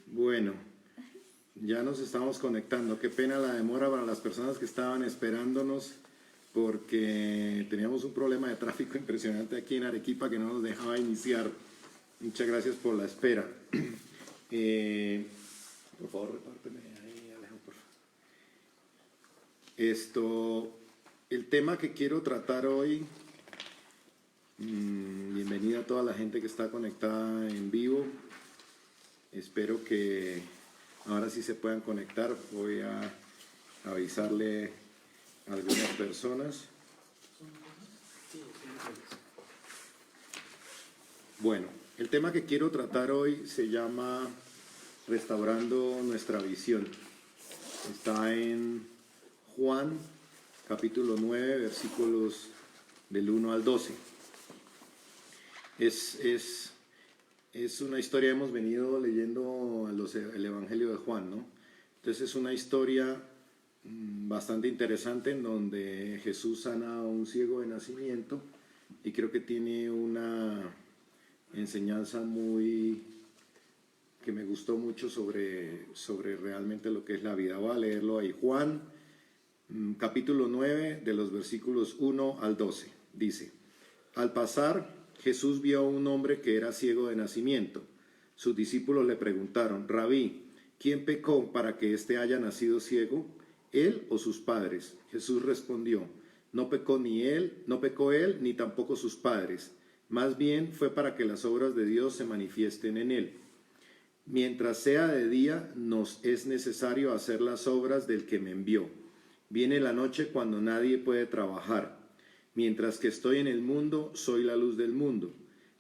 Bueno, ya nos estamos conectando. Qué pena la demora para las personas que estaban esperándonos porque teníamos un problema de tráfico impresionante aquí en Arequipa que no nos dejaba iniciar. Muchas gracias por la espera. Por favor, repárteme ahí, Alejo, por favor. El tema que quiero tratar hoy, bienvenida a toda la gente que está conectada en vivo. Espero que ahora sí se puedan conectar. Voy a avisarle a algunas personas. Bueno, el tema que quiero tratar hoy se llama Restaurando nuestra visión. Está en Juan, capítulo 9, versículos del 1 al 12. Es una historia, hemos venido leyendo el Evangelio de Juan, ¿no? Entonces es una historia bastante interesante en donde Jesús sana a un ciego de nacimiento y creo que tiene una enseñanza que me gustó mucho sobre realmente lo que es la vida. Voy a leerlo ahí. Juan, capítulo 9, de los versículos 1 al 12. Dice: Al pasar, Jesús vio a un hombre que era ciego de nacimiento. Sus discípulos le preguntaron: Rabí, ¿quién pecó para que éste haya nacido ciego, él o sus padres? Jesús respondió: no pecó él, ni tampoco sus padres. Más bien fue para que las obras de Dios se manifiesten en él. Mientras sea de día, nos es necesario hacer las obras del que me envió. Viene la noche cuando nadie puede trabajar. Mientras que estoy en el mundo, soy la luz del mundo.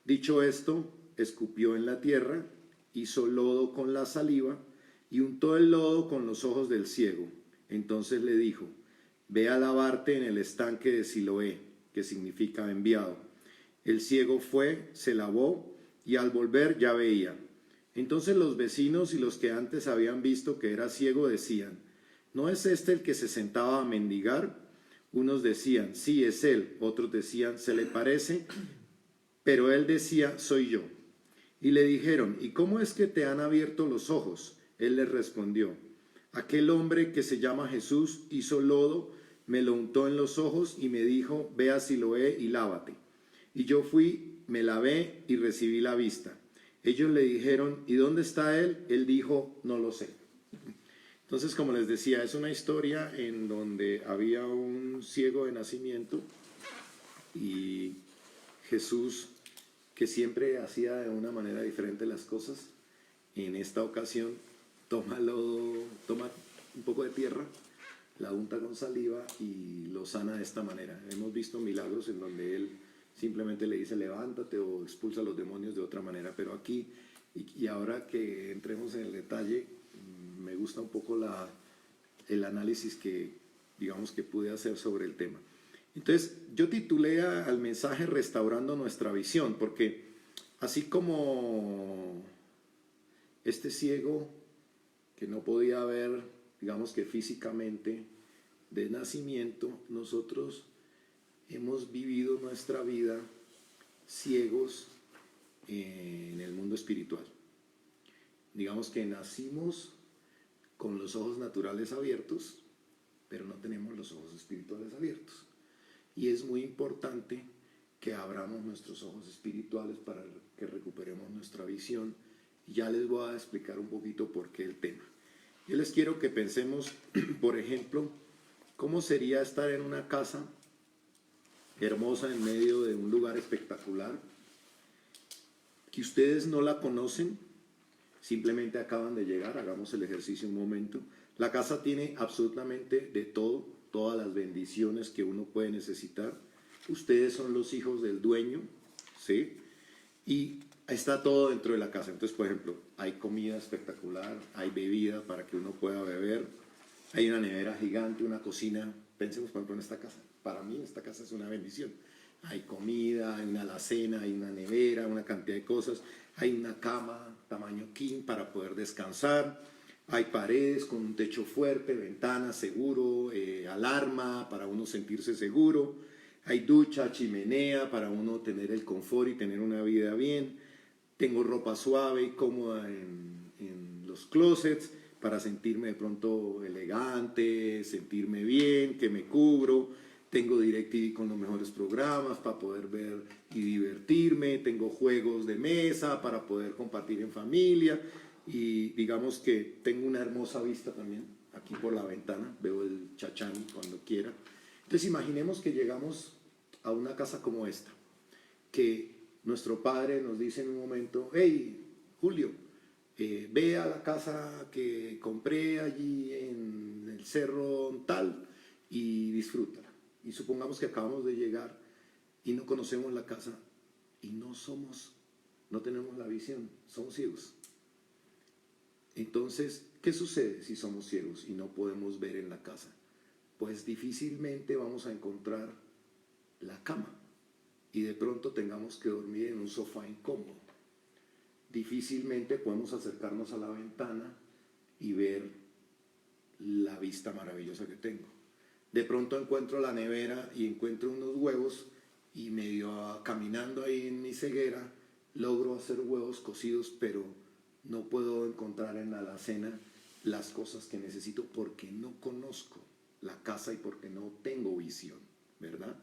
Dicho esto, escupió en la tierra, hizo lodo con la saliva y untó el lodo con los ojos del ciego. Entonces le dijo: ve a lavarte en el estanque de Siloé, que significa enviado. El ciego fue, se lavó y al volver ya veía. Entonces los vecinos y los que antes habían visto que era ciego decían: ¿no es este el que se sentaba a mendigar? Unos decían: sí, es él. Otros decían: se le parece. Pero él decía: soy yo. Y le dijeron: ¿y cómo es que te han abierto los ojos? Él les respondió: aquel hombre que se llama Jesús hizo lodo, me lo untó en los ojos y me dijo: ve a Siloé y lávate. Y yo fui, me lavé y recibí la vista. Ellos le dijeron: ¿y dónde está él? Él dijo: no lo sé. Entonces, como les decía, es una historia en donde había un ciego de nacimiento y Jesús, que siempre hacía de una manera diferente las cosas, en esta ocasión toma un poco de tierra, la unta con saliva y lo sana de esta manera. Hemos visto milagros en donde él simplemente le dice: levántate, o expulsa a los demonios de otra manera, pero aquí, y ahora que entremos en el detalle, me gusta un poco el análisis que pude hacer sobre el tema. Entonces yo titulé al mensaje Restaurando nuestra visión, porque así como este ciego que no podía ver, digamos que físicamente, de nacimiento, nosotros hemos vivido nuestra vida ciegos en el mundo espiritual. Digamos que nacimos con los ojos naturales abiertos, pero no tenemos los ojos espirituales abiertos. Y es muy importante que abramos nuestros ojos espirituales para que recuperemos nuestra visión. Ya les voy a explicar un poquito por qué el tema. Yo les quiero que pensemos, por ejemplo, cómo sería estar en una casa hermosa en medio de un lugar espectacular, que ustedes no la conocen, simplemente acaban de llegar. Hagamos el ejercicio un momento. La casa tiene absolutamente de todo, todas las bendiciones que uno puede necesitar. Ustedes son los hijos del dueño, ¿sí? Y está todo dentro de la casa. Entonces, por ejemplo, hay comida espectacular, hay bebida para que uno pueda beber, hay una nevera gigante, una cocina. Pensemos, por ejemplo, en esta casa. Para mí esta casa es una bendición. Hay comida, hay una alacena, hay una nevera, una cantidad de cosas. Hay una cama tamaño king para poder descansar. Hay paredes con un techo fuerte, ventanas seguro, alarma para uno sentirse seguro. Hay ducha, chimenea para uno tener el confort y tener una vida bien. Tengo ropa suave y cómoda en los closets para sentirme de pronto elegante, sentirme bien, que me cubro. Tengo DirecTV con los mejores programas para poder ver y divertirme. Tengo juegos de mesa para poder compartir en familia. Y digamos que tengo una hermosa vista también aquí por la ventana. Veo el Chachán cuando quiera. Entonces imaginemos que llegamos a una casa como esta, que nuestro padre nos dice en un momento: hey, Julio, ve a la casa que compré allí en el cerro tal y disfrútala. Y supongamos que acabamos de llegar y no conocemos la casa y no tenemos la visión, somos ciegos. Entonces, ¿qué sucede si somos ciegos y no podemos ver en la casa? Pues difícilmente vamos a encontrar la cama y de pronto tengamos que dormir en un sofá incómodo. Difícilmente podemos acercarnos a la ventana y ver la vista maravillosa que tengo. De pronto encuentro la nevera y encuentro unos huevos y medio caminando ahí en mi ceguera logro hacer huevos cocidos, pero no puedo encontrar en la alacena las cosas que necesito porque no conozco la casa y porque no tengo visión, ¿verdad?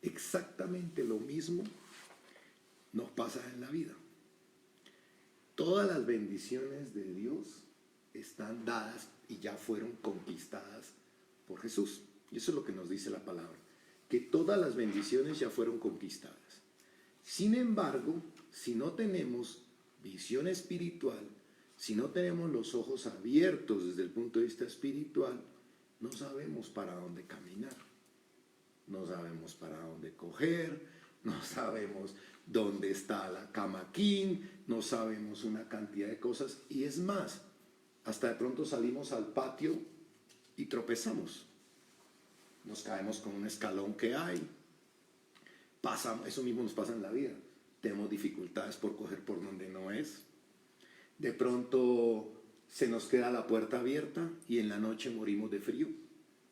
Exactamente lo mismo nos pasa en la vida. Todas las bendiciones de Dios están dadas y ya fueron conquistadas por Jesús. Y eso es lo que nos dice la palabra, que todas las bendiciones ya fueron conquistadas. Sin embargo, si no tenemos visión espiritual, si no tenemos los ojos abiertos desde el punto de vista espiritual, no sabemos para dónde caminar, no sabemos para dónde coger, no sabemos dónde está la cama king, no sabemos una cantidad de cosas. Y es más, hasta de pronto salimos al patio y tropezamos, nos caemos con un escalón que hay, eso mismo nos pasa en la vida, tenemos dificultades por coger por donde no es, de pronto se nos queda la puerta abierta y en la noche morimos de frío,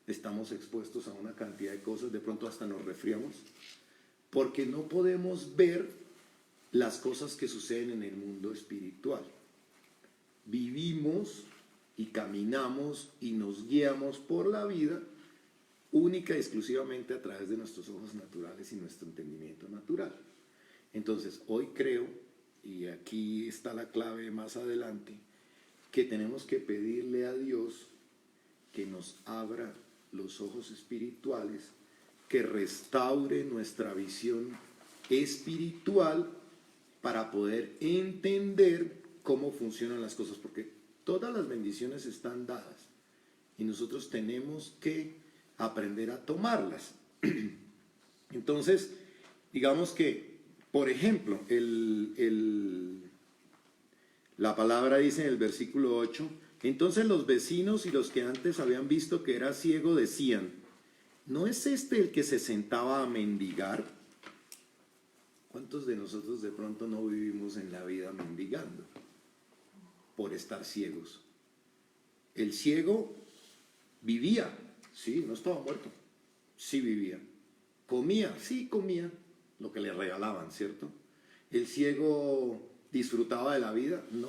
estamos expuestos a una cantidad de cosas, de pronto hasta nos resfriamos, porque no podemos ver las cosas que suceden en el mundo espiritual. Vivimos y caminamos y nos guiamos por la vida única y exclusivamente a través de nuestros ojos naturales y nuestro entendimiento natural. Entonces, hoy creo, y aquí está la clave más adelante, que tenemos que pedirle a Dios que nos abra los ojos espirituales, que restaure nuestra visión espiritual para poder entender cómo funcionan las cosas, porque todas las bendiciones están dadas y nosotros tenemos que aprender a tomarlas. Entonces, digamos que, por ejemplo, la palabra dice en el versículo 8, entonces los vecinos y los que antes habían visto que era ciego decían, ¿no es este el que se sentaba a mendigar? ¿Cuántos de nosotros de pronto no vivimos en la vida mendigando por estar ciegos? El ciego vivía, sí, no estaba muerto, sí vivía. Comía, sí comía lo que le regalaban, ¿cierto? El ciego disfrutaba de la vida, no.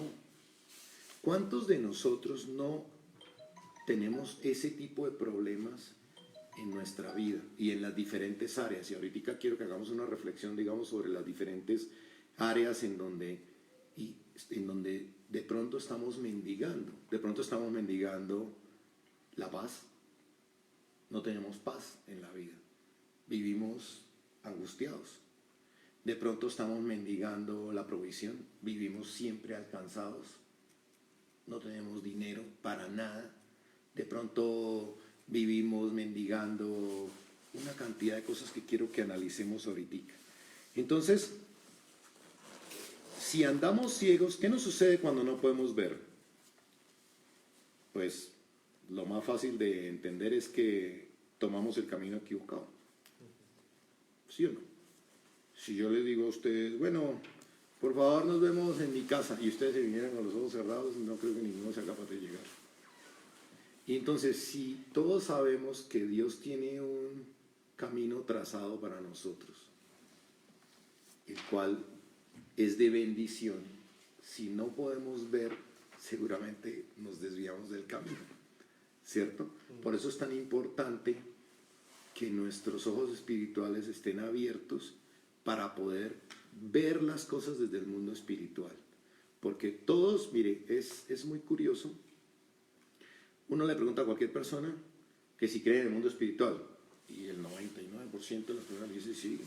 ¿Cuántos de nosotros no tenemos ese tipo de problemas en nuestra vida y en las diferentes áreas? Y ahorita quiero que hagamos una reflexión, digamos, sobre las diferentes áreas en donde de pronto estamos mendigando. De pronto estamos mendigando la paz. No tenemos paz en la vida. Vivimos angustiados. De pronto estamos mendigando la provisión. Vivimos siempre alcanzados. No tenemos dinero para nada. De pronto vivimos mendigando una cantidad de cosas que quiero que analicemos ahorita. Entonces, si andamos ciegos, ¿qué nos sucede cuando no podemos ver? Pues lo más fácil de entender es que tomamos el camino equivocado. ¿Sí o no? Si yo les digo a ustedes, bueno, por favor nos vemos en mi casa, y ustedes se vinieran con los ojos cerrados, no creo que ninguno sea capaz de llegar. Y entonces, si todos sabemos que Dios tiene un camino trazado para nosotros, el cual es de bendición, si no podemos ver, seguramente nos desviamos del camino, ¿cierto? Por eso es tan importante que nuestros ojos espirituales estén abiertos para poder ver las cosas desde el mundo espiritual. Porque todos, mire, es muy curioso. Uno le pregunta a cualquier persona que si cree en el mundo espiritual, y el 99% de las personas dicen sí,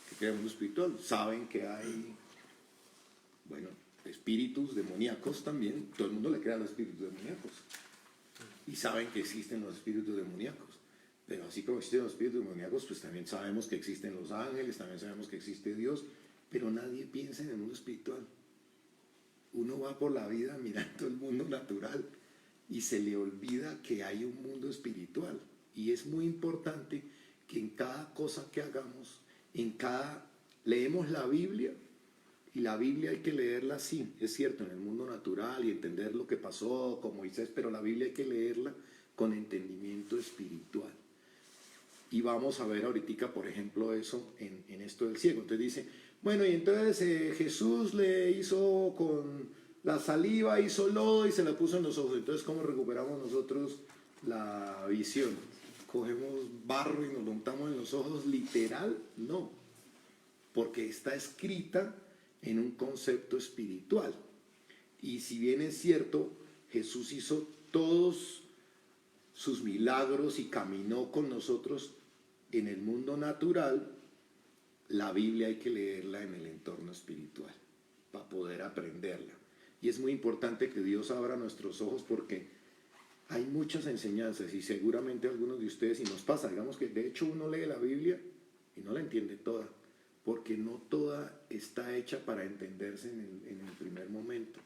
que creen en el mundo espiritual. Saben que hay, bueno, espíritus demoníacos también. Todo el mundo le cree a los espíritus demoníacos. Y saben que existen los espíritus demoníacos. Pero así como existen los espíritus demoníacos, pues también sabemos que existen los ángeles, también sabemos que existe Dios, pero nadie piensa en el mundo espiritual. Uno va por la vida mirando el mundo natural y se le olvida que hay un mundo espiritual. Y es muy importante que en cada cosa que hagamos, leemos la Biblia, y la Biblia hay que leerla así, es cierto, en el mundo natural y entender lo que pasó con Moisés, pero la Biblia hay que leerla con entendimiento espiritual. Y vamos a ver ahorita, por ejemplo, eso en esto del ciego. Entonces dice, bueno, y entonces Jesús le hizo con la saliva, hizo lodo y se la puso en los ojos. Entonces, ¿cómo recuperamos nosotros la visión? ¿Cogemos barro y nos lo untamos en los ojos? Literal, no. Porque está escrita en un concepto espiritual. Y si bien es cierto, Jesús hizo todos sus milagros y caminó con nosotros en el mundo natural, la Biblia hay que leerla en el entorno espiritual para poder aprenderla. Y es muy importante que Dios abra nuestros ojos porque hay muchas enseñanzas y seguramente algunos de ustedes, y nos pasa, digamos que de hecho uno lee la Biblia y no la entiende toda, porque no toda está hecha para entenderse en el primer momento.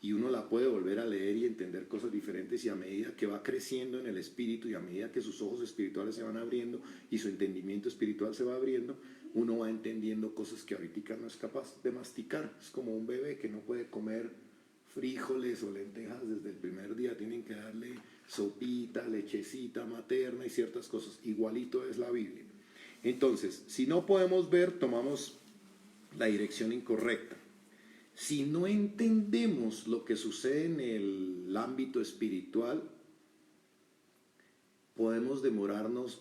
Y uno la puede volver a leer y entender cosas diferentes, y a medida que va creciendo en el espíritu y a medida que sus ojos espirituales se van abriendo y su entendimiento espiritual se va abriendo, uno va entendiendo cosas que ahorita no es capaz de masticar. Es como un bebé que no puede comer frijoles o lentejas desde el primer día, tienen que darle sopita, lechecita materna y ciertas cosas. Igualito es la Biblia. Entonces, si no podemos ver, tomamos la dirección incorrecta. Si no entendemos lo que sucede en el ámbito espiritual, podemos demorarnos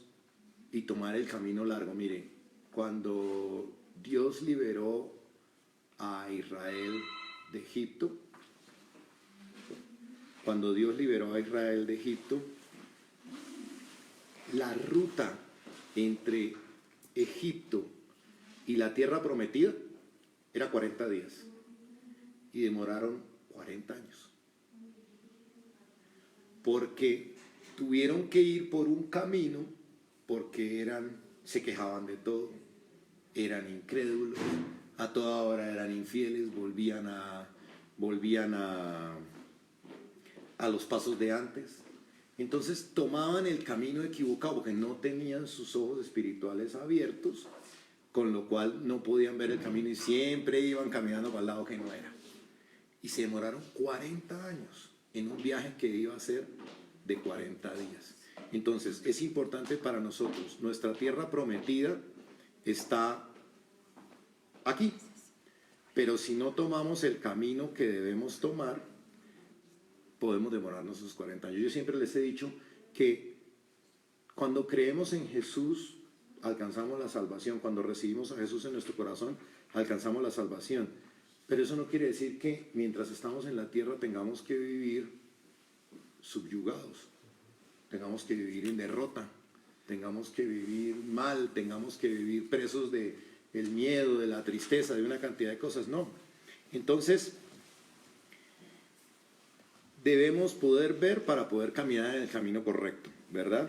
y tomar el camino largo. Mire, cuando Dios liberó a Israel de Egipto, la ruta entre Egipto y la tierra prometida era 40 días. Y demoraron 40 años. Porque tuvieron que ir por un camino, porque se quejaban de todo, eran incrédulos, a toda hora eran infieles, volvían a los pasos de antes. Entonces tomaban el camino equivocado porque no tenían sus ojos espirituales abiertos, con lo cual no podían ver el camino y siempre iban caminando para el lado que no era. Y se demoraron 40 años en un viaje que iba a ser de 40 días. Entonces, es importante para nosotros. Nuestra tierra prometida está aquí. Pero si no tomamos el camino que debemos tomar, podemos demorarnos esos 40 años. Yo siempre les he dicho que cuando creemos en Jesús, alcanzamos la salvación. Cuando recibimos a Jesús en nuestro corazón, alcanzamos la salvación. Pero eso no quiere decir que mientras estamos en la tierra tengamos que vivir subyugados, tengamos que vivir en derrota, tengamos que vivir mal, tengamos que vivir presos del miedo, de la tristeza, de una cantidad de cosas. No. Entonces, debemos poder ver para poder caminar en el camino correcto, ¿verdad?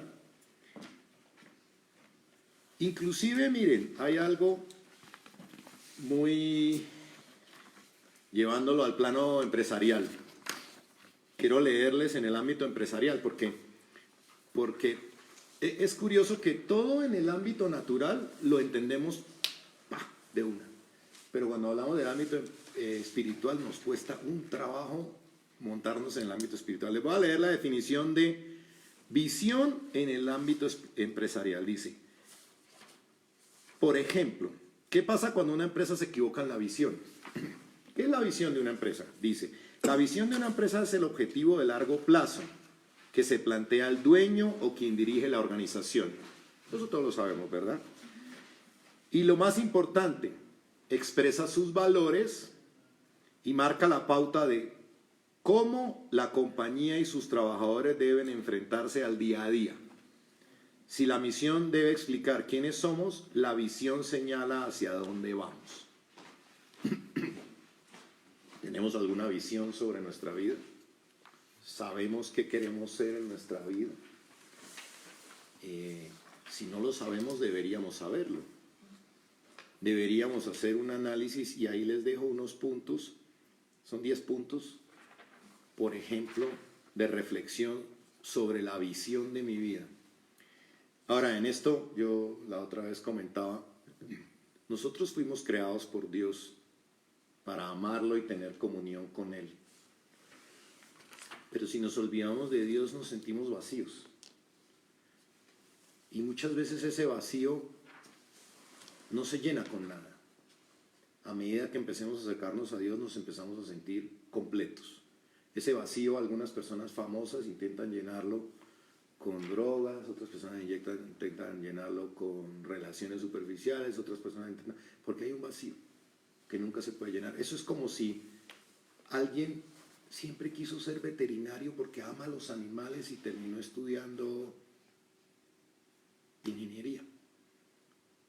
Inclusive, miren, hay algo muy... llevándolo al plano empresarial. Quiero leerles en el ámbito empresarial porque es curioso que todo en el ámbito natural lo entendemos de una. Pero cuando hablamos del ámbito espiritual nos cuesta un trabajo montarnos en el ámbito espiritual. Les voy a leer la definición de visión en el ámbito empresarial. Dice, por ejemplo, ¿qué pasa cuando una empresa se equivoca en la visión? ¿Qué es la visión de una empresa? Dice, La visión de una empresa es el objetivo de largo plazo que se plantea el dueño o quien dirige la organización. Eso todos lo sabemos, ¿verdad? Y lo más importante, expresa sus valores y marca la pauta de cómo la compañía y sus trabajadores deben enfrentarse al día a día. Si la misión debe explicar quiénes somos, la visión señala hacia dónde vamos. ¿Tenemos alguna visión sobre nuestra vida? ¿Sabemos qué queremos ser en nuestra vida? Si no lo sabemos, deberíamos saberlo. Deberíamos hacer un análisis y ahí les dejo unos puntos, son 10 puntos, por ejemplo, de reflexión sobre la visión de mi vida. Ahora, en esto yo la otra vez comentaba, nosotros fuimos creados por Dios para amarlo y tener comunión con Él. Pero si nos olvidamos de Dios, nos sentimos vacíos. Y muchas veces ese vacío no se llena con nada. A medida que empecemos a acercarnos a Dios, nos empezamos a sentir completos. Ese vacío, algunas personas famosas intentan llenarlo con drogas, otras personas intentan llenarlo con relaciones superficiales, otras personas intentan... Porque hay un vacío que nunca se puede llenar. Eso es como si alguien siempre quiso ser veterinario porque ama a los animales y terminó estudiando ingeniería.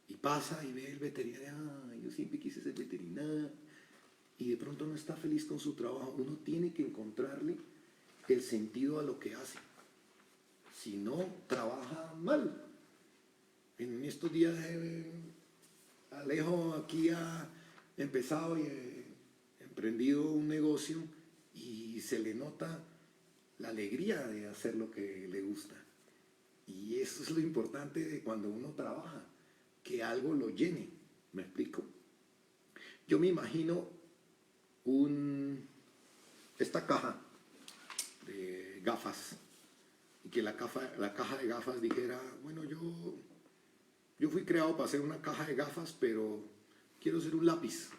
Y pasa y ve el veterinario, yo siempre quise ser veterinario, y de pronto no está feliz con su trabajo. Uno tiene que encontrarle el sentido a lo que hace. Si no, trabaja mal. En estos días Alejo aquí ha empezado y emprendido un negocio y se le nota la alegría de hacer lo que le gusta. Y eso es lo importante de cuando uno trabaja, que algo lo llene. ¿Me explico? Yo me imagino esta caja de gafas y que la caja de gafas dijera, bueno, yo fui creado para hacer una caja de gafas, pero quiero ser un lápiz.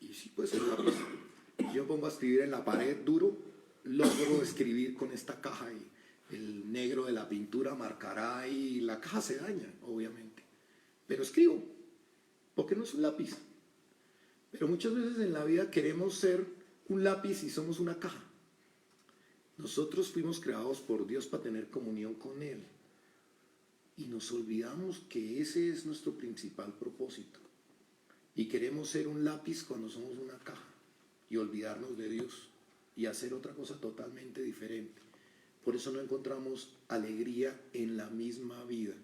Y sí puede ser un lápiz. Yo pongo a escribir en la pared duro, logro escribir con esta caja y el negro de la pintura marcará y la caja se daña, obviamente. Pero escribo, porque no es un lápiz. Pero muchas veces en la vida queremos ser un lápiz y somos una caja. Nosotros fuimos creados por Dios para tener comunión con Él. Y nos olvidamos que ese es nuestro principal propósito. Y queremos ser un lápiz cuando somos una caja. Y olvidarnos de Dios. Y hacer otra cosa totalmente diferente. Por eso no encontramos alegría en la misma vida.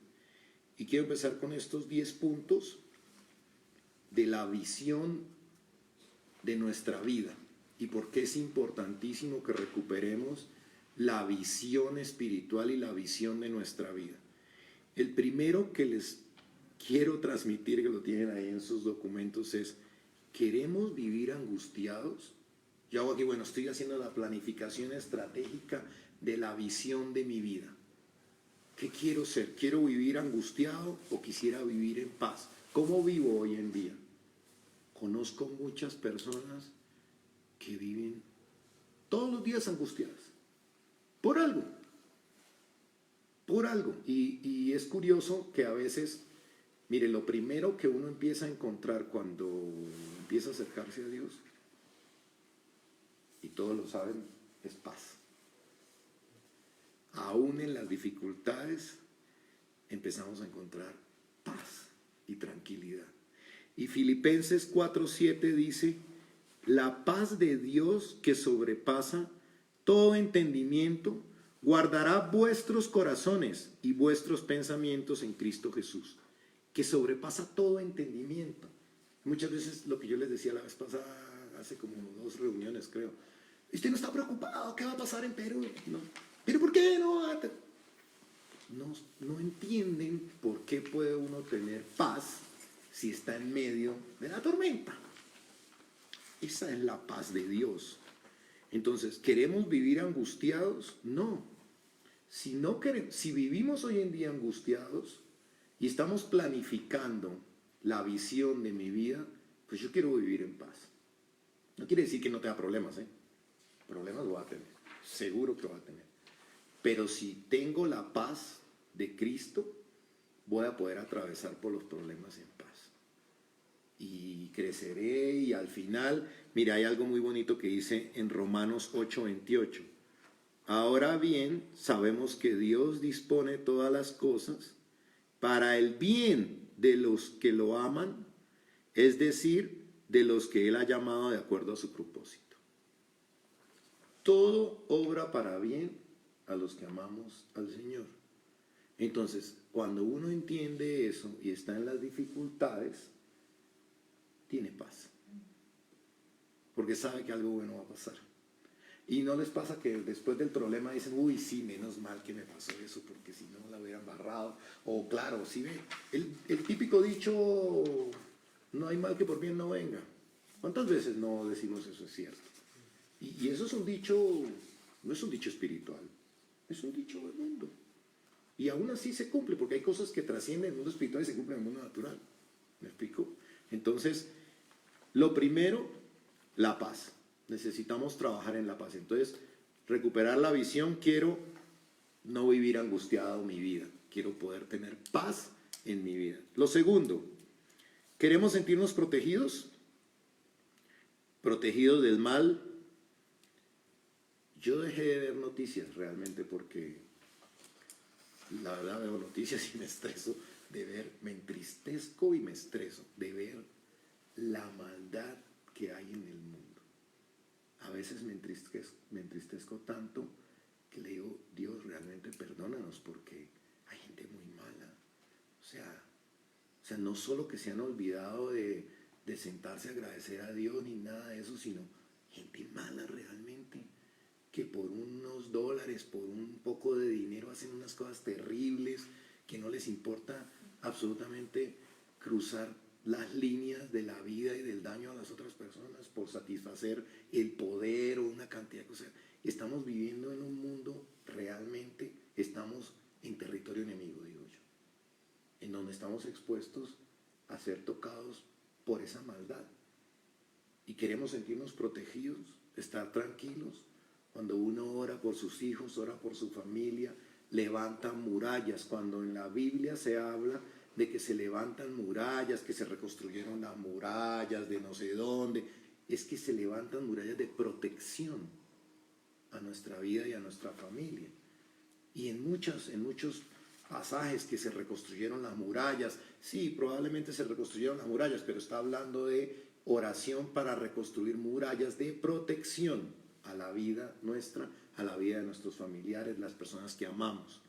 Y quiero empezar con estos 10 puntos de la visión de nuestra vida. Y por qué es importantísimo que recuperemos la visión espiritual y la visión de nuestra vida. El primero que les quiero transmitir, que lo tienen ahí en sus documentos, es: ¿queremos vivir angustiados? Yo hago aquí, estoy haciendo la planificación estratégica de la visión de mi vida. ¿Qué quiero ser? ¿Quiero vivir angustiado o quisiera vivir en paz? ¿Cómo vivo hoy en día? Conozco muchas personas que viven todos los días angustiadas por algo. Y es curioso que a veces, mire, lo primero que uno empieza a encontrar cuando empieza a acercarse a Dios, y todos lo saben, es paz. Aún en las dificultades empezamos a encontrar paz y tranquilidad. Y Filipenses 4:7 dice: la paz de Dios que sobrepasa todo entendimiento guardará vuestros corazones y vuestros pensamientos en Cristo Jesús. Que sobrepasa todo entendimiento. Muchas veces lo que yo les decía la vez pasada, hace como 2 reuniones creo: ¿usted no está preocupado? ¿Qué va a pasar en Perú? No. ¿Pero por qué no? No entienden por qué puede uno tener paz si está en medio de la tormenta. Esa es la paz de Dios. Entonces, ¿queremos vivir angustiados? No. Si vivimos hoy en día angustiados y estamos planificando la visión de mi vida, pues yo quiero vivir en paz. No quiere decir que no tenga problemas, ¿eh? Problemas lo va a tener, seguro que va a tener. Pero si tengo la paz de Cristo, voy a poder atravesar por los problemas en paz. Y creceré y al final, mira, hay algo muy bonito que dice en Romanos 8:28. Ahora bien, sabemos que Dios dispone todas las cosas para el bien de los que lo aman, es decir, de los que Él ha llamado de acuerdo a su propósito. Todo obra para bien a los que amamos al Señor. Entonces, cuando uno entiende eso y está en las dificultades, tiene paz. Porque sabe que algo bueno va a pasar. Y no les pasa que después del problema dicen, uy, sí, menos mal que me pasó eso, porque si no la hubieran barrado. O claro, si ve, el típico dicho, no hay mal que por bien no venga. ¿Cuántas veces no decimos eso? Es cierto. Y eso es un dicho, no es un dicho espiritual, es un dicho del mundo. Y aún así se cumple, porque hay cosas que trascienden el mundo espiritual y se cumplen en el mundo natural. ¿Me explico? Entonces, lo primero, la paz. Necesitamos trabajar en la paz. Entonces, recuperar la visión, quiero no vivir angustiado mi vida. Quiero poder tener paz en mi vida. Lo segundo, ¿queremos sentirnos protegidos? Protegidos del mal. Yo dejé de ver noticias realmente porque la verdad veo noticias y me estreso de ver, me entristezco y me estreso de ver la maldad que hay en el mundo. A veces me entristezco tanto que le digo, Dios, realmente perdónanos porque hay gente muy mala. O sea, no solo que se han olvidado de sentarse a agradecer a Dios ni nada de eso, sino gente mala realmente, que por unos dólares, por un poco de dinero hacen unas cosas terribles, que no les importa absolutamente cruzar las líneas de la vida y del daño a las otras personas por satisfacer el poder o una cantidad de cosas. Estamos viviendo en un mundo, realmente estamos en territorio enemigo, digo yo, en donde estamos expuestos a ser tocados por esa maldad. Y queremos sentirnos protegidos, estar tranquilos. Cuando uno ora por sus hijos, ora por su familia, levanta murallas. Cuando en la Biblia se habla de que se levantan murallas, que se reconstruyeron las murallas de no sé dónde, es que se levantan murallas de protección a nuestra vida y a nuestra familia. Y en muchos pasajes que se reconstruyeron las murallas, sí, probablemente se reconstruyeron las murallas, pero está hablando de oración para reconstruir murallas de protección a la vida nuestra, a la vida de nuestros familiares, las personas que amamos.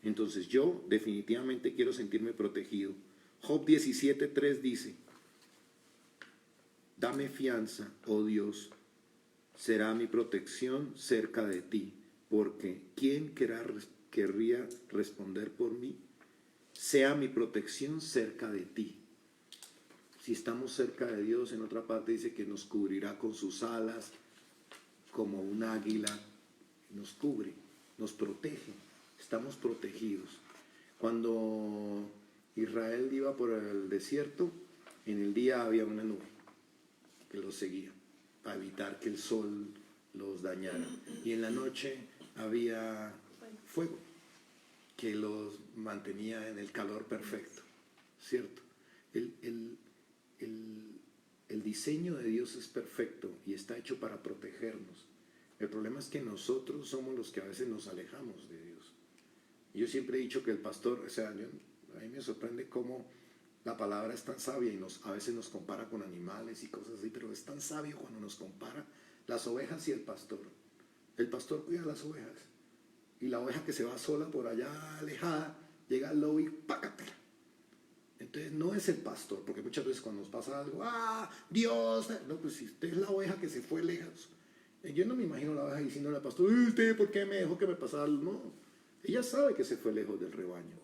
Entonces yo definitivamente quiero sentirme protegido. Job 17:3 dice, dame fianza, oh Dios, será mi protección cerca de ti, porque ¿quién querría responder por mí? Sea mi protección cerca de ti. Si estamos cerca de Dios, en otra parte dice que nos cubrirá con sus alas, como un águila, nos cubre, nos protege, estamos protegidos. Cuando Israel iba por el desierto, en el día había una nube que los seguía para evitar que el sol los dañara, y en la noche había fuego que los mantenía en el calor perfecto, ¿cierto? El diseño de Dios es perfecto y está hecho para protegernos. El problema es que nosotros somos los que a veces nos alejamos de Dios. Yo siempre he dicho que el pastor, o sea, a mí me sorprende cómo la palabra es tan sabia y a veces nos compara con animales y cosas así, pero es tan sabio cuando nos compara las ovejas y el pastor. El pastor cuida las ovejas y la oveja que se va sola por allá alejada, llega al lobo y ¡pácatela! Entonces no es el pastor, porque muchas veces cuando nos pasa algo, ¡ah, Dios! No, pues si usted es la oveja que se fue lejos. Yo no me imagino la oveja diciéndole al pastor, ¿usted por qué me dejó que me pasara algo? No, ella sabe que se fue lejos del rebaño.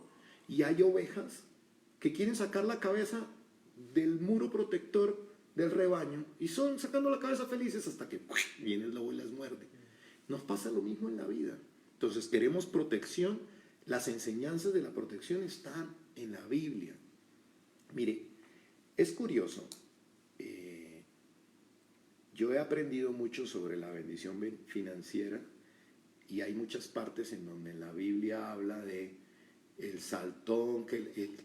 Y hay ovejas que quieren sacar la cabeza del muro protector del rebaño y son sacando la cabeza felices hasta que viene el lobo y las muerde. Nos pasa lo mismo en la vida. Entonces queremos protección. Las enseñanzas de la protección están en la Biblia. Mire, es curioso. Yo he aprendido mucho sobre la bendición financiera y hay muchas partes en donde la Biblia habla de el saltón,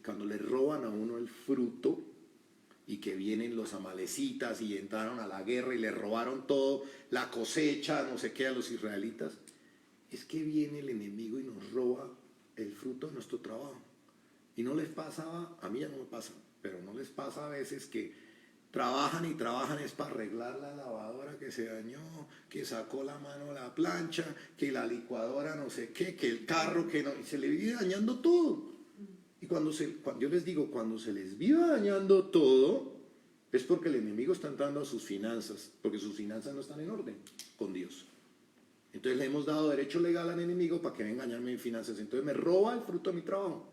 cuando le roban a uno el fruto y que vienen los amalecitas y entraron a la guerra y le robaron todo, la cosecha, no sé qué, a los israelitas. Es que viene el enemigo y nos roba el fruto de nuestro trabajo. Y no les pasa, a mí ya no me pasa, pero no les pasa a veces que trabajan y trabajan es para arreglar la lavadora que se dañó, que sacó la mano la plancha, que la licuadora no sé qué, que el carro que no, y se le vive dañando todo. Y cuando yo les digo, cuando se les vive dañando todo, es porque el enemigo está entrando a sus finanzas, porque sus finanzas no están en orden con Dios. Entonces le hemos dado derecho legal al enemigo para que venga a engañarme en finanzas. Entonces me roba el fruto de mi trabajo.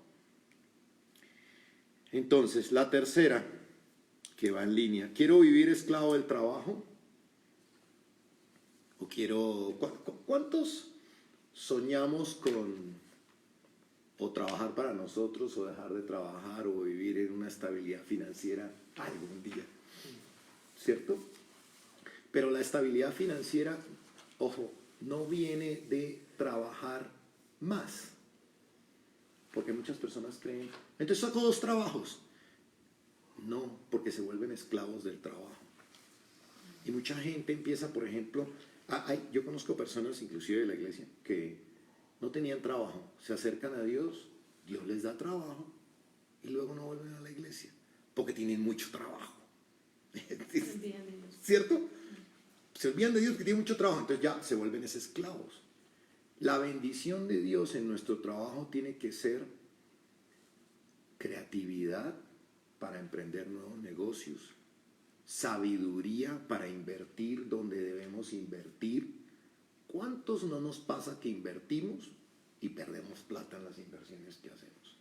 Entonces, la tercera, que va en línea, ¿quiero vivir esclavo del trabajo? ¿O quiero... ¿Cuántos soñamos con o trabajar para nosotros o dejar de trabajar o vivir en una estabilidad financiera algún día? ¿Cierto? Pero la estabilidad financiera, ojo, no viene de trabajar más. Porque muchas personas creen, entonces saco 2 trabajos. No, porque se vuelven esclavos del trabajo. Y mucha gente empieza, por ejemplo, yo conozco personas inclusive de la iglesia que no tenían trabajo, se acercan a Dios, Dios les da trabajo y luego no vuelven a la iglesia porque tienen mucho trabajo. ¿Cierto? Se olvidan de Dios que tiene mucho trabajo, entonces ya se vuelven esos esclavos. La bendición de Dios en nuestro trabajo tiene que ser creatividad para emprender nuevos negocios, sabiduría para invertir donde debemos invertir. ¿Cuántos no nos pasa que invertimos y perdemos plata en las inversiones que hacemos?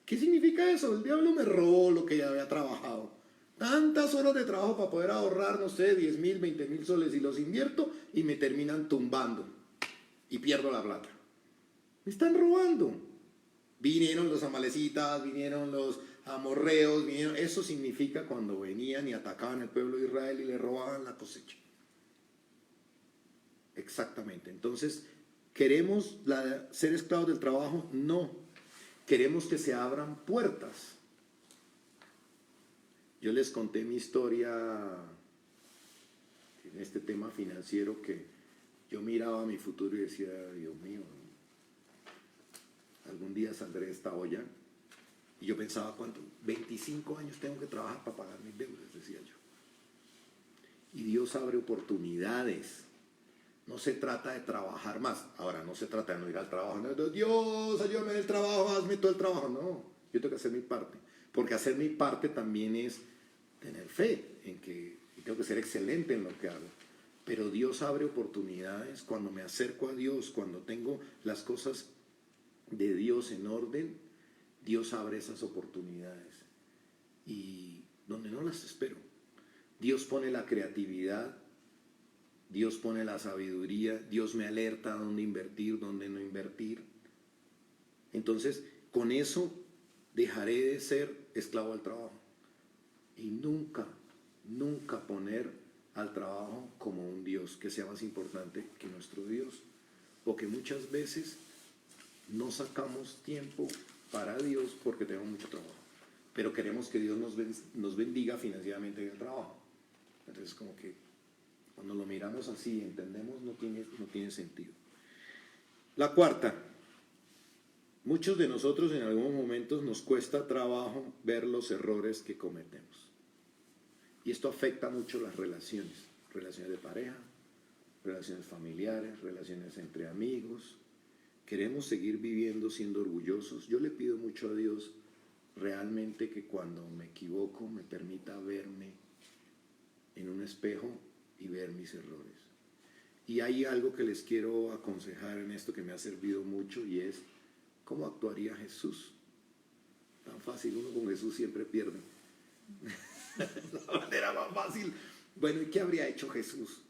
¿Qué significa eso? El diablo me robó lo que ya había trabajado. Tantas horas de trabajo para poder ahorrar, no sé, 10,000, 20,000 soles y los invierto y me terminan tumbando y pierdo la plata. Me están robando. Vinieron los amalecitas, vinieron los amorreos, eso significa cuando venían y atacaban el pueblo de Israel y le robaban la cosecha. Exactamente. Entonces, ¿queremos ser esclavos del trabajo? No. Queremos que se abran puertas. Yo les conté mi historia en este tema financiero, que yo miraba mi futuro y decía, Dios mío, algún día saldré de esta olla. Y yo pensaba, ¿cuánto? 25 años tengo que trabajar para pagar mis deudas, decía yo. Y Dios abre oportunidades. No se trata de trabajar más. Ahora, no se trata de no ir al trabajo. No, Dios, ayúdame en el trabajo, hazme todo el trabajo. No, yo tengo que hacer mi parte. Porque hacer mi parte también es tener fe en que tengo que ser excelente en lo que hago. Pero Dios abre oportunidades cuando me acerco a Dios, cuando tengo las cosas de Dios en orden. Dios abre esas oportunidades y donde no las espero. Dios pone la creatividad, Dios pone la sabiduría, Dios me alerta dónde invertir, dónde no invertir. Entonces, con eso dejaré de ser esclavo al trabajo y nunca poner al trabajo como un Dios que sea más importante que nuestro Dios, porque muchas veces no sacamos tiempo para Dios porque tenemos mucho trabajo, pero queremos que Dios nos bendiga financieramente en el trabajo. Entonces, como que cuando lo miramos así, entendemos, no tiene sentido. La cuarta, muchos de nosotros en algunos momentos nos cuesta trabajo ver los errores que cometemos. Y esto afecta mucho las relaciones de pareja, relaciones familiares, relaciones entre amigos. Queremos seguir viviendo siendo orgullosos. Yo le pido mucho a Dios realmente que cuando me equivoco me permita verme en un espejo y ver mis errores. Y hay algo que les quiero aconsejar en esto que me ha servido mucho y es ¿cómo actuaría Jesús? Tan fácil, uno con Jesús siempre pierde. La manera más fácil. Bueno, ¿y qué habría hecho Jesús?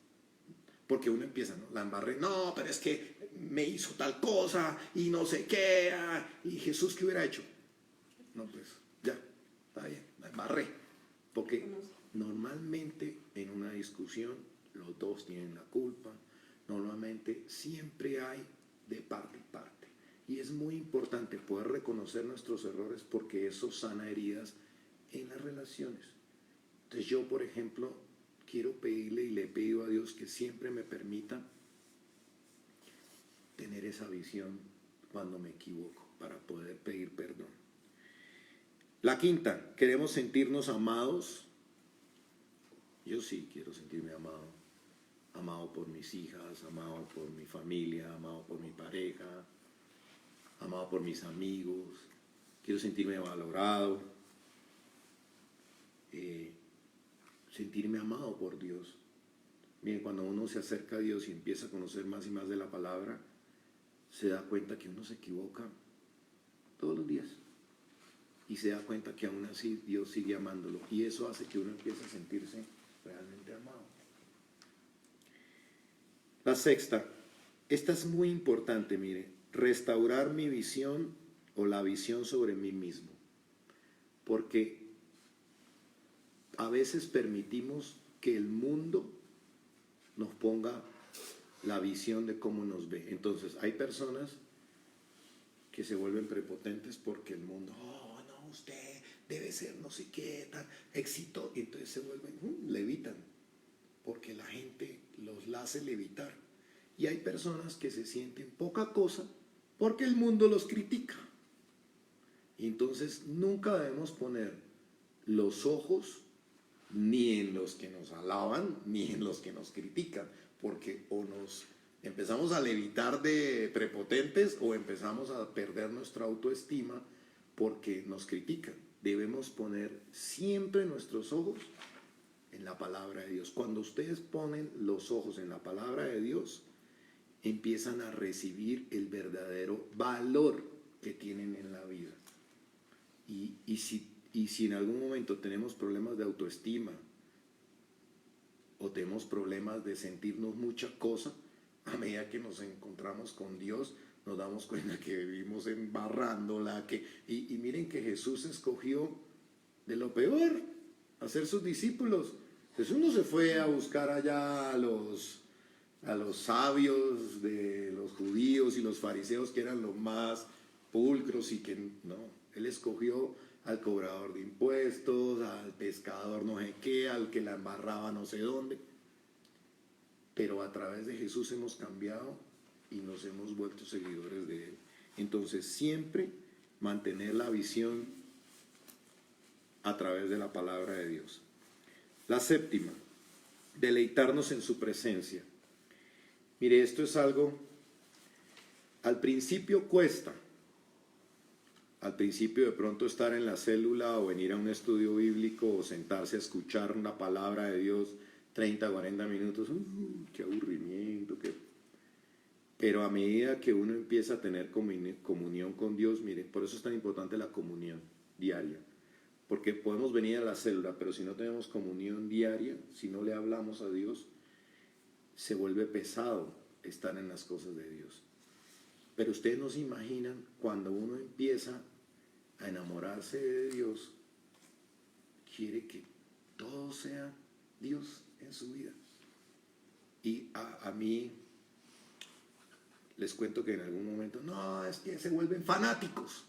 Porque uno empieza, ¿no? La embarré, no, pero es que me hizo tal cosa y no sé qué. ¿Y Jesús qué hubiera hecho? No, pues ya, está bien, la embarré. Porque Normalmente en una discusión los dos tienen la culpa, normalmente siempre hay de parte y parte. Y es muy importante poder reconocer nuestros errores porque eso sana heridas en las relaciones. Entonces yo, por ejemplo, quiero pedirle y le pido a Dios que siempre me permita tener esa visión cuando me equivoco para poder pedir perdón. La quinta, queremos sentirnos amados. Yo sí quiero sentirme amado. Amado por mis hijas, amado por mi familia, amado por mi pareja, amado por mis amigos. Quiero sentirme valorado. Sentirme amado por Dios. Miren, cuando uno se acerca a Dios y empieza a conocer más y más de la palabra, se da cuenta que uno se equivoca todos los días. Y se da cuenta que aún así Dios sigue amándolo. Y eso hace que uno empiece a sentirse realmente amado. La sexta, esta es muy importante, mire, restaurar mi visión o la visión sobre mí mismo. Porque a veces permitimos que el mundo nos ponga la visión de cómo nos ve. Entonces, hay personas que se vuelven prepotentes porque el mundo, oh, no, usted debe ser no sé qué, tan éxito, y entonces se vuelven, levitan, porque la gente los hace levitar. Y hay personas que se sienten poca cosa porque el mundo los critica. Y entonces nunca debemos poner los ojos ni en los que nos alaban, ni en los que nos critican, porque o nos empezamos a levitar de prepotentes o empezamos a perder nuestra autoestima porque nos critican. Debemos poner siempre nuestros ojos en la palabra de Dios. Cuando ustedes ponen los ojos en la palabra de Dios, empiezan a recibir el verdadero valor que tienen en la vida. Y si en algún momento tenemos problemas de autoestima o tenemos problemas de sentirnos mucha cosa, a medida que nos encontramos con Dios, nos damos cuenta que vivimos embarrándola. Y miren que Jesús escogió de lo peor, hacer sus discípulos. Jesús no se fue a buscar allá a los sabios de los judíos y los fariseos, que eran los más pulcros, y que no, él escogió al cobrador de impuestos, al pescador no sé qué, al que la embarraba no sé dónde. Pero a través de Jesús hemos cambiado y nos hemos vuelto seguidores de él. Entonces siempre mantener la visión a través de la palabra de Dios. La séptima, deleitarnos en su presencia. Mire, esto es algo, al principio cuesta. Al principio de pronto estar en la célula o venir a un estudio bíblico o sentarse a escuchar una palabra de Dios 30, 40 minutos, qué aburrimiento, pero a medida que uno empieza a tener comunión con Dios, mire, por eso es tan importante la comunión diaria, porque podemos venir a la célula, pero si no tenemos comunión diaria, si no le hablamos a Dios, se vuelve pesado estar en las cosas de Dios. Pero ustedes no se imaginan cuando uno empieza a enamorarse de Dios, quiere que todo sea Dios en su vida. Y a mí les cuento que en algún momento, no, es que se vuelven fanáticos.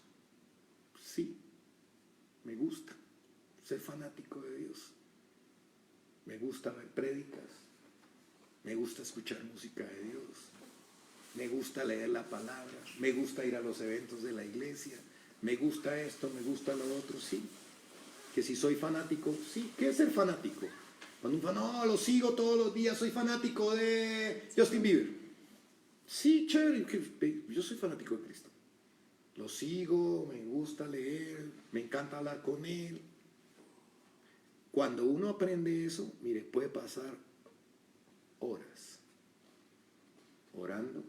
Sí, me gusta ser fanático de Dios. Me gusta ver prédicas, me gusta escuchar música de Dios, me gusta leer la palabra, me gusta ir a los eventos de la iglesia, me gusta esto, me gusta lo otro, sí. Que si soy fanático, sí. ¿Qué es ser fanático? Cuando un fan, no, lo sigo todos los días, soy fanático de Justin Bieber. Sí, chévere, yo soy fanático de Cristo. Lo sigo, me gusta leer, me encanta hablar con él. Cuando uno aprende eso, mire, puede pasar horas orando,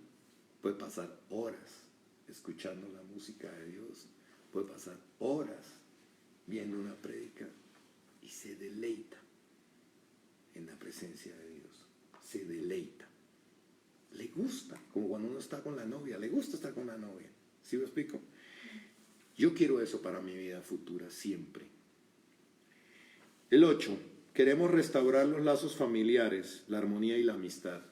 puede pasar horas escuchando la música de Dios, puede pasar horas viendo una prédica y se deleita en la presencia de Dios, se deleita, le gusta, como cuando uno está con la novia, le gusta estar con la novia. ¿Sí me explico? Yo quiero eso para mi vida futura siempre. El 8, queremos restaurar los lazos familiares, la armonía y la amistad.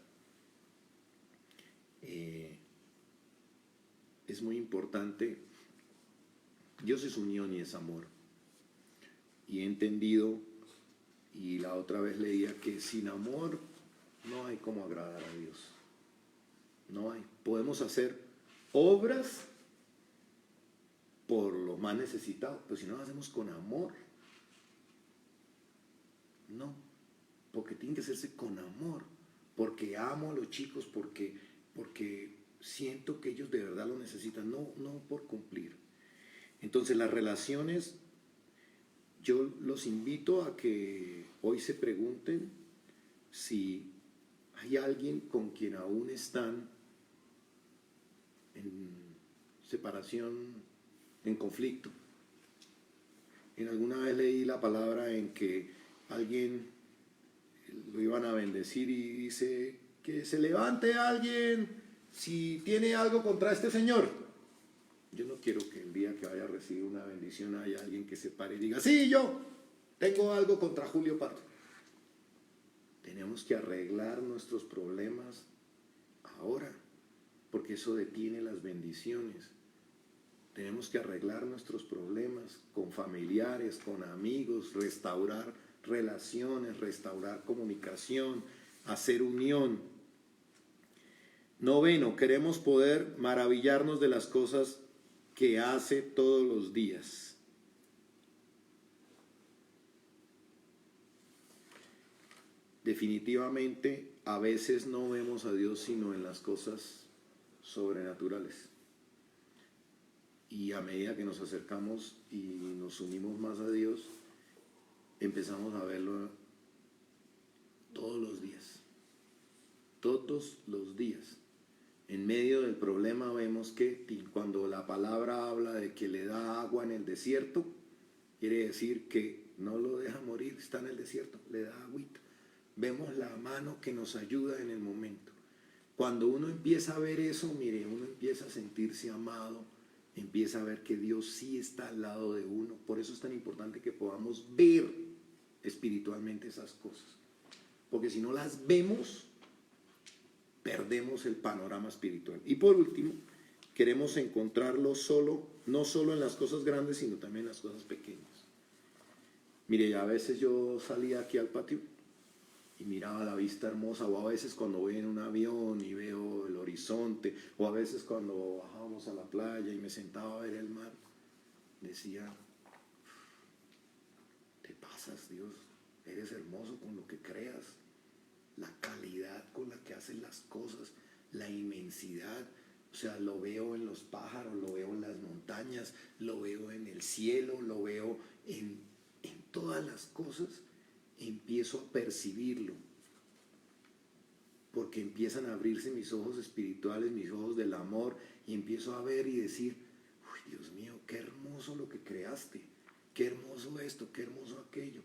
Es muy importante. Dios es unión y es amor. Y he entendido, y la otra vez leía, que sin amor no hay cómo agradar a Dios. No hay. Podemos hacer obras por los más necesitados, pero si no lo hacemos con amor, no. Porque tiene que hacerse con amor. Porque amo a los chicos, porque siento que ellos de verdad lo necesitan, no por cumplir. Entonces las relaciones, yo los invito a que hoy se pregunten si hay alguien con quien aún están en separación, en conflicto. En alguna vez leí la palabra en que alguien lo iban a bendecir y dice que se levante alguien si tiene algo contra este señor. Yo no quiero que el día que vaya a recibir una bendición haya alguien que se pare y diga, sí, yo tengo algo contra Julio Pardo. Tenemos que arreglar nuestros problemas ahora, porque eso detiene las bendiciones. Tenemos que arreglar nuestros problemas con familiares, con amigos, restaurar relaciones, restaurar comunicación, hacer unión. 9, queremos poder maravillarnos de las cosas que hace todos los días. Definitivamente, a veces no vemos a Dios sino en las cosas sobrenaturales. Y a medida que nos acercamos y nos unimos más a Dios, empezamos a verlo todos los días. Todos los días. En medio del problema vemos que cuando la palabra habla de que le da agua en el desierto, quiere decir que no lo deja morir, está en el desierto, le da agüita. Vemos la mano que nos ayuda en el momento. Cuando uno empieza a ver eso, mire, uno empieza a sentirse amado, empieza a ver que Dios sí está al lado de uno. Por eso es tan importante que podamos ver espiritualmente esas cosas. Porque si no las vemos, perdemos el panorama espiritual. Y por último, queremos encontrarlo no solo en las cosas grandes, sino también en las cosas pequeñas. Mire, a veces yo salía aquí al patio y miraba la vista hermosa, o a veces cuando voy en un avión y veo el horizonte, o a veces cuando bajábamos a la playa y me sentaba a ver el mar, decía, te pasas, Dios, eres hermoso con lo que creas, la calidad con la que haces las cosas, la inmensidad, o sea, lo veo en los pájaros, lo veo en las montañas, lo veo en el cielo, lo veo en todas las cosas. Empiezo a percibirlo, porque empiezan a abrirse mis ojos espirituales, mis ojos del amor, y empiezo a ver y decir, uy, Dios mío, qué hermoso lo que creaste, qué hermoso esto, qué hermoso aquello.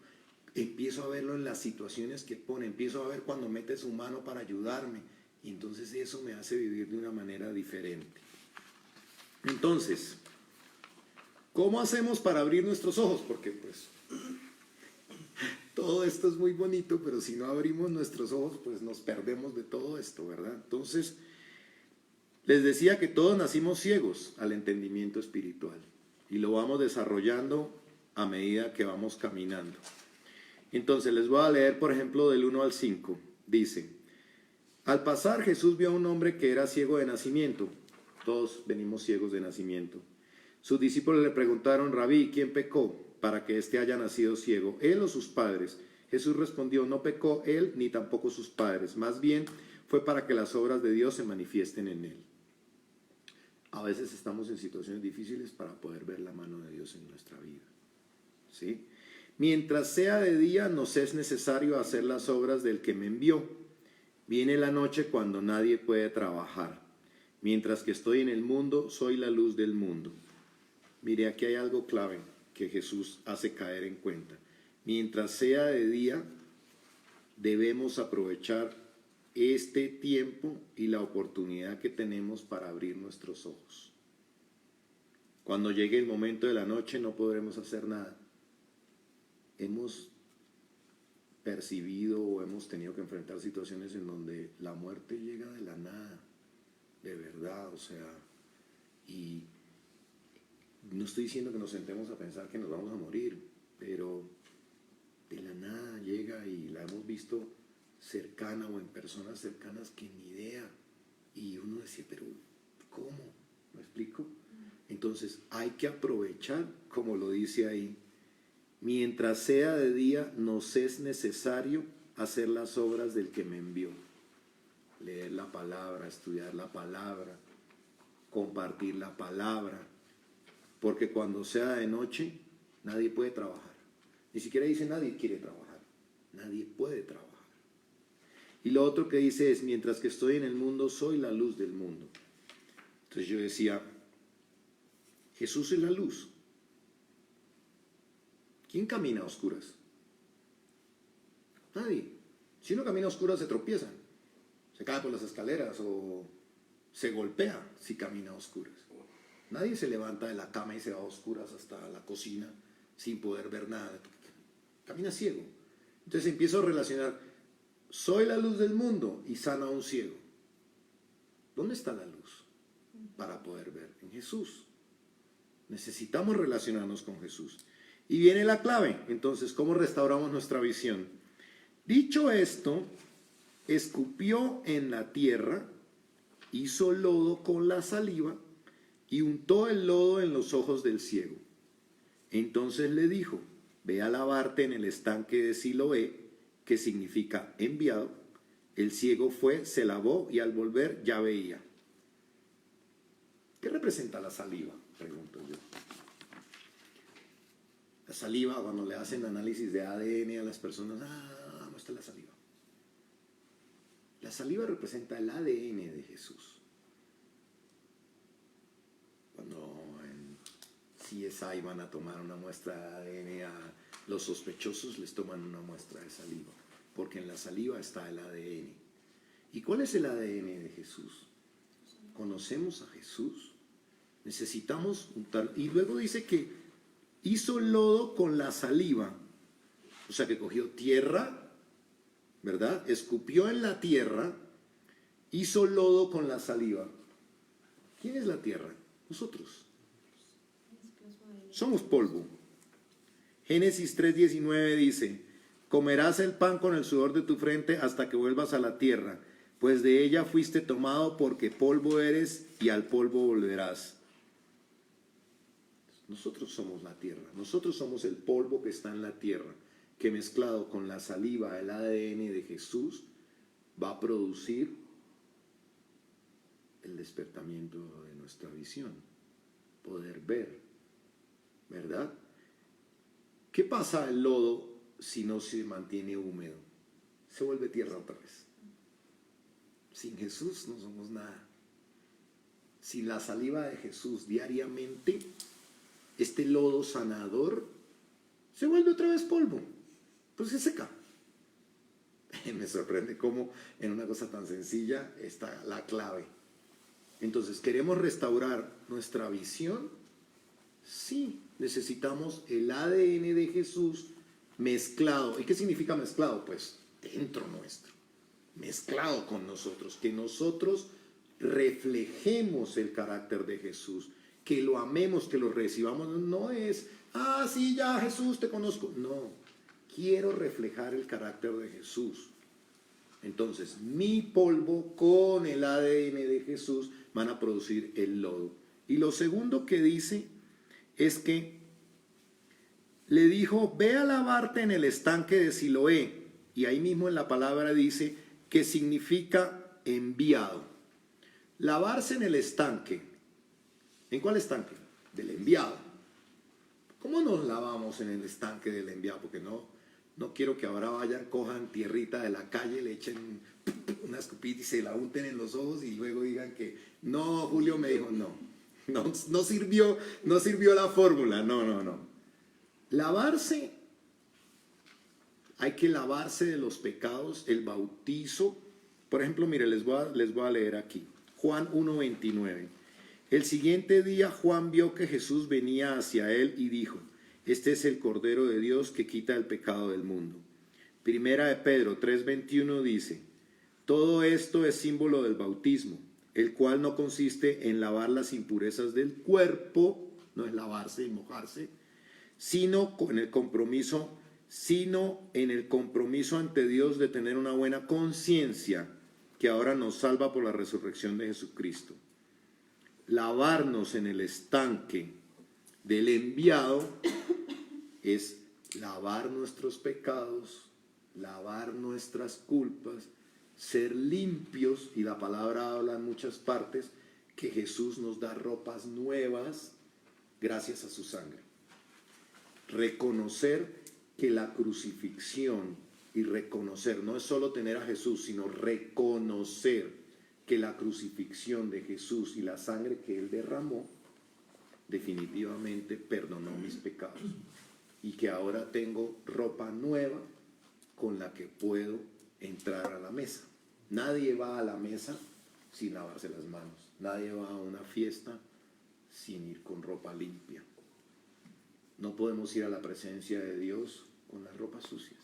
Empiezo a verlo en las situaciones que pone, empiezo a ver cuando mete su mano para ayudarme, y entonces eso me hace vivir de una manera diferente. Entonces, ¿cómo hacemos para abrir nuestros ojos? Porque pues todo esto es muy bonito, pero si no abrimos nuestros ojos, pues nos perdemos de todo esto, ¿verdad? Entonces, les decía que todos nacimos ciegos al entendimiento espiritual y lo vamos desarrollando a medida que vamos caminando. Entonces, les voy a leer, por ejemplo, del 1 al 5. Dice, al pasar Jesús vio a un hombre que era ciego de nacimiento. Todos venimos ciegos de nacimiento. Sus discípulos le preguntaron, Rabí, ¿quién pecó para que éste haya nacido ciego, él o sus padres? Jesús respondió, no pecó él ni tampoco sus padres, más bien fue para que las obras de Dios se manifiesten en él. A veces estamos en situaciones difíciles para poder ver la mano de Dios en nuestra vida, ¿sí? Mientras sea de día, nos es necesario hacer las obras del que me envió. Viene la noche cuando nadie puede trabajar. Mientras que estoy en el mundo, soy la luz del mundo. Mire, aquí hay algo clave que Jesús hace caer en cuenta. Mientras sea de día, debemos aprovechar este tiempo y la oportunidad que tenemos para abrir nuestros ojos. Cuando llegue el momento de la noche no podremos hacer nada. Hemos percibido o hemos tenido que enfrentar situaciones en donde la muerte llega de la nada, de verdad, o sea, y no estoy diciendo que nos sentemos a pensar que nos vamos a morir, pero de la nada llega y la hemos visto cercana o en personas cercanas que ni idea, y uno decía, pero ¿cómo? ¿Me explico? Entonces hay que aprovechar, como lo dice ahí, mientras sea de día nos es necesario hacer las obras del que me envió, leer la palabra, estudiar la palabra, compartir la palabra, porque cuando sea de noche nadie puede trabajar, ni siquiera dice nadie quiere trabajar, nadie puede trabajar. Y lo otro que dice es, mientras que estoy en el mundo soy la luz del mundo. Entonces yo decía, Jesús es la luz. ¿Quién camina a oscuras? Nadie. Si uno camina a oscuras se tropieza, se cae por las escaleras o se golpea si camina a oscuras. Nadie se levanta de la cama y se va a oscuras hasta la cocina sin poder ver nada. Camina ciego. Entonces empiezo a relacionar, soy la luz del mundo y sana a un ciego. ¿Dónde está la luz? Para poder ver. En Jesús. Necesitamos relacionarnos con Jesús. Y viene la clave. Entonces, ¿cómo restauramos nuestra visión? Dicho esto, escupió en la tierra, hizo lodo con la saliva y untó el lodo en los ojos del ciego. Entonces le dijo, ve a lavarte en el estanque de Siloé, que significa enviado. El ciego fue, se lavó y al volver ya veía. ¿Qué representa la saliva? Pregunto yo. La saliva, cuando le hacen análisis de ADN a las personas, no está la saliva. La saliva representa el ADN de Jesús. Cuando en CSI van a tomar una muestra de ADN a los sospechosos, les toman una muestra de saliva, porque en la saliva está el ADN. ¿Y cuál es el ADN de Jesús? ¿Conocemos a Jesús? Necesitamos untar. Y luego dice que hizo lodo con la saliva, o sea que cogió tierra, ¿verdad? Escupió en la tierra, hizo lodo con la saliva. ¿Quién es la tierra? Nosotros. Somos polvo. Génesis 3:19 dice, comerás el pan con el sudor de tu frente hasta que vuelvas a la tierra, pues de ella fuiste tomado, porque polvo eres y al polvo volverás. Nosotros somos la tierra, nosotros somos el polvo que está en la tierra, que mezclado con la saliva, el ADN de Jesús, va a producir el despertamiento de nuestra visión, poder ver, ¿verdad? ¿Qué pasa al lodo si no se mantiene húmedo? Se vuelve tierra otra vez. Sin Jesús no somos nada. Sin la saliva de Jesús diariamente, este lodo sanador se vuelve otra vez polvo, pues se seca. Me sorprende cómo en una cosa tan sencilla está la clave. Entonces, ¿queremos restaurar nuestra visión? Sí, necesitamos el ADN de Jesús mezclado. ¿Y qué significa mezclado? Pues dentro nuestro, mezclado con nosotros, que nosotros reflejemos el carácter de Jesús, que lo amemos, que lo recibamos. No es, sí, ya Jesús, te conozco. No, quiero reflejar el carácter de Jesús. Entonces, mi polvo con el ADN de Jesús van a producir el lodo. Y lo segundo que dice es que le dijo, ve a lavarte en el estanque de Siloé. Y ahí mismo en la palabra dice que significa enviado. Lavarse en el estanque. ¿En cuál estanque? Del enviado. ¿Cómo nos lavamos en el estanque del enviado? Porque no quiero que ahora vayan, cojan tierrita de la calle, le echen una escupida y se la unten en los ojos y luego digan que no, Julio me dijo no sirvió la fórmula. No. Lavarse, hay que lavarse de los pecados, el bautizo. Por ejemplo, mire, les voy a leer aquí, Juan 1:29. El siguiente día Juan vio que Jesús venía hacia él y dijo, este es el Cordero de Dios que quita el pecado del mundo. Primera de Pedro 3:21 dice, todo esto es símbolo del bautismo, el cual no consiste en lavar las impurezas del cuerpo, no es lavarse y mojarse, sino en el compromiso ante Dios de tener una buena conciencia que ahora nos salva por la resurrección de Jesucristo. Lavarnos en el estanque del enviado es lavar nuestros pecados, lavar nuestras culpas, ser limpios, y la palabra habla en muchas partes que Jesús nos da ropas nuevas gracias a su sangre. Reconocer que la crucifixión, y reconocer, no es solo tener a Jesús, sino reconocer que la crucifixión de Jesús y la sangre que Él derramó definitivamente perdonó mis pecados, y que ahora tengo ropa nueva con la que puedo entrar a la mesa. Nadie va a la mesa sin lavarse las manos. Nadie va a una fiesta sin ir con ropa limpia. No podemos ir a la presencia de Dios con las ropas sucias.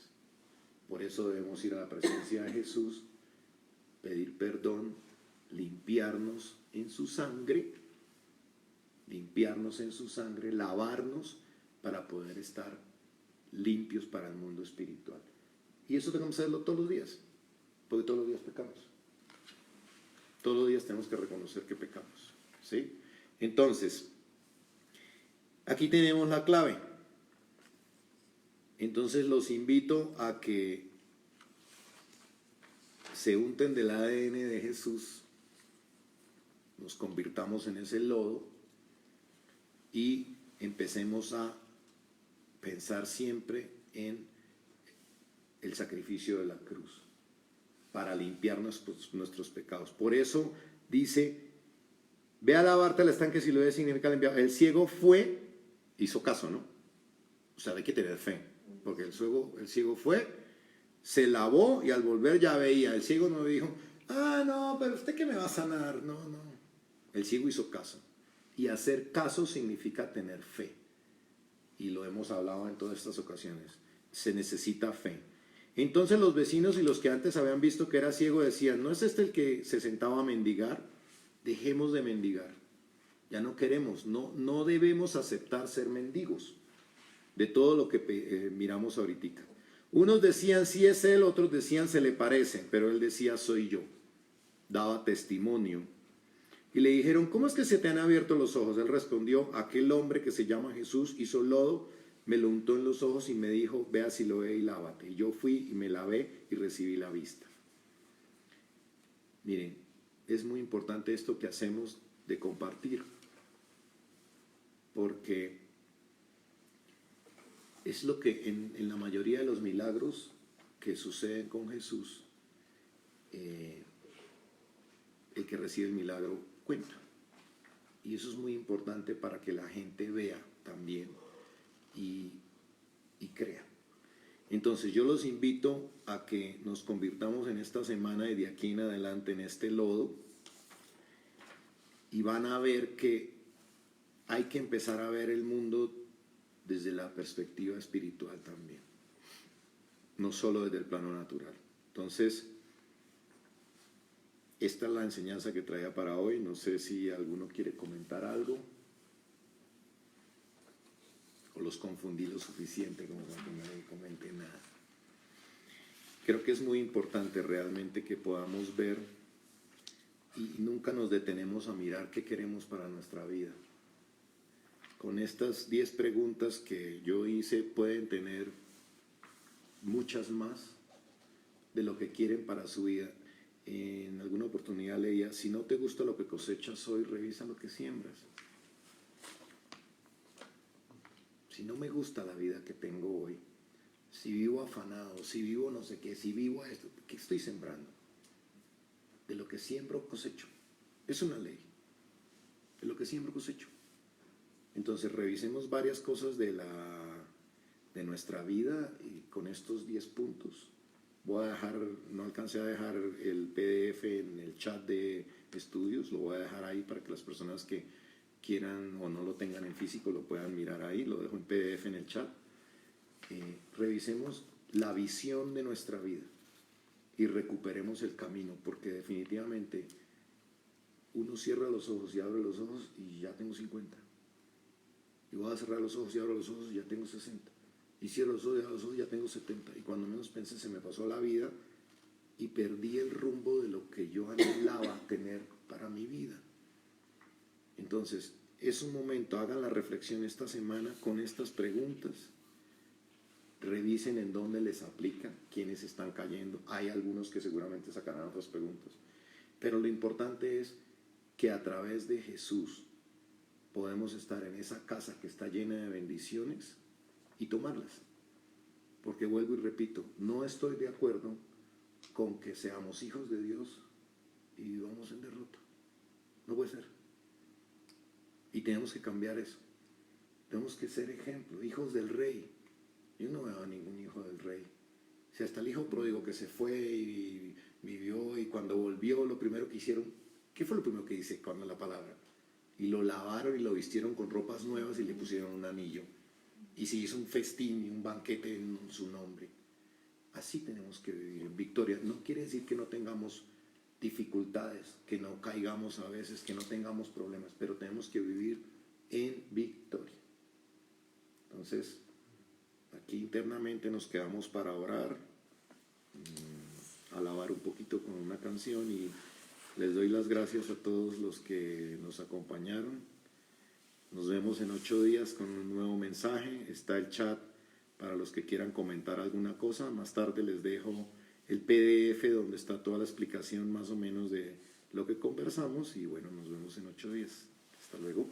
Por eso debemos ir a la presencia de Jesús, pedir perdón, limpiarnos en su sangre, lavarnos para poder estar limpios para el mundo espiritual. Y eso tenemos que hacerlo todos los días, porque todos los días pecamos. Todos los días tenemos que reconocer que pecamos, ¿sí? Entonces, aquí tenemos la clave. Entonces los invito a que se unten del ADN de Jesús, nos convirtamos en ese lodo y empecemos a pensar siempre en el sacrificio de la cruz para limpiar nuestros pecados. Por eso dice, ve a lavarte al estanque si lo ves, significa limpiar. El ciego fue, hizo caso, ¿no? O sea, hay que tener fe, porque el ciego fue, se lavó y al volver ya veía. El ciego no dijo, no, pero usted que me va a sanar. No. El ciego hizo caso. Y hacer caso significa tener fe. Y lo hemos hablado en todas estas ocasiones. Se necesita fe. Entonces los vecinos y los que antes habían visto que era ciego decían, ¿no es este el que se sentaba a mendigar? Dejemos de mendigar. Ya no queremos, no debemos aceptar ser mendigos de todo lo que miramos ahorita. Unos decían, sí es él, otros decían, se le parece, pero él decía, soy yo. Daba testimonio. Y le dijeron, ¿cómo es que se te han abierto los ojos? Él respondió, aquel hombre que se llama Jesús hizo lodo, me lo untó en los ojos y me dijo, ve a Siloé y lávate. Y yo fui y me lavé y recibí la vista. Miren, es muy importante esto que hacemos de compartir, porque es lo que en la mayoría de los milagros que suceden con Jesús, el que recibe el milagro cuenta. Y eso es muy importante para que la gente vea también y crea. Entonces yo los invito a que nos convirtamos en esta semana y de aquí en adelante en este lodo, y van a ver que hay que empezar a ver el mundo desde la perspectiva espiritual también, no solo desde el plano natural. Entonces, esta es la enseñanza que traía para hoy. No sé si alguno quiere comentar algo, o los confundí lo suficiente como para que nadie comente nada. Creo que es muy importante realmente que podamos ver y nunca nos detenemos a mirar qué queremos para nuestra vida. Con estas 10 preguntas que yo hice pueden tener muchas más de lo que quieren para su vida. En alguna oportunidad leía, si no te gusta lo que cosechas hoy, revisa lo que siembras. Si no me gusta la vida que tengo hoy, si vivo afanado, si vivo no sé qué, si vivo esto, ¿qué estoy sembrando? De lo que siembro cosecho. Es una ley. De lo que siembro cosecho. Entonces revisemos varias cosas de nuestra vida, y con estos 10 puntos voy a dejar, no alcancé a dejar el PDF en el chat de estudios, lo voy a dejar ahí para que las personas que quieran o no lo tengan en físico lo puedan mirar ahí, lo dejo en PDF en el chat. Revisemos la visión de nuestra vida y recuperemos el camino, porque definitivamente uno cierra los ojos y abre los ojos y ya tengo 50. Y voy a cerrar los ojos y abro los ojos y ya tengo 60. Y cierro los ojos y abro los ojos y ya tengo 70. Y cuando menos pensé se me pasó la vida y perdí el rumbo de lo que yo anhelaba tener para mi vida. Entonces, es un momento, hagan la reflexión esta semana con estas preguntas. Revisen en dónde les aplican, quiénes están cayendo. Hay algunos que seguramente sacarán otras preguntas. Pero lo importante es que a través de Jesús podemos estar en esa casa que está llena de bendiciones y tomarlas. Porque vuelvo y repito, no estoy de acuerdo con que seamos hijos de Dios y vivamos en derrota. No puede ser. Y tenemos que cambiar eso. Tenemos que ser ejemplo, hijos del rey. Yo no veo a ningún hijo del rey. Si hasta el hijo pródigo que se fue y vivió y cuando volvió lo primero que hicieron, ¿qué fue lo primero que dice cuando la palabra? Y lo lavaron y lo vistieron con ropas nuevas y le pusieron un anillo. Y se hizo un festín y un banquete en su nombre. Así tenemos que vivir en victoria. No quiere decir que no tengamos dificultades, que no caigamos a veces, que no tengamos problemas, pero tenemos que vivir en victoria. Entonces, aquí internamente nos quedamos para orar, alabar un poquito con una canción y les doy las gracias a todos los que nos acompañaron. Nos vemos en 8 días con un nuevo mensaje. Está el chat para los que quieran comentar alguna cosa. Más tarde les dejo el PDF donde está toda la explicación más o menos de lo que conversamos y bueno, nos vemos en 8 días. Hasta luego.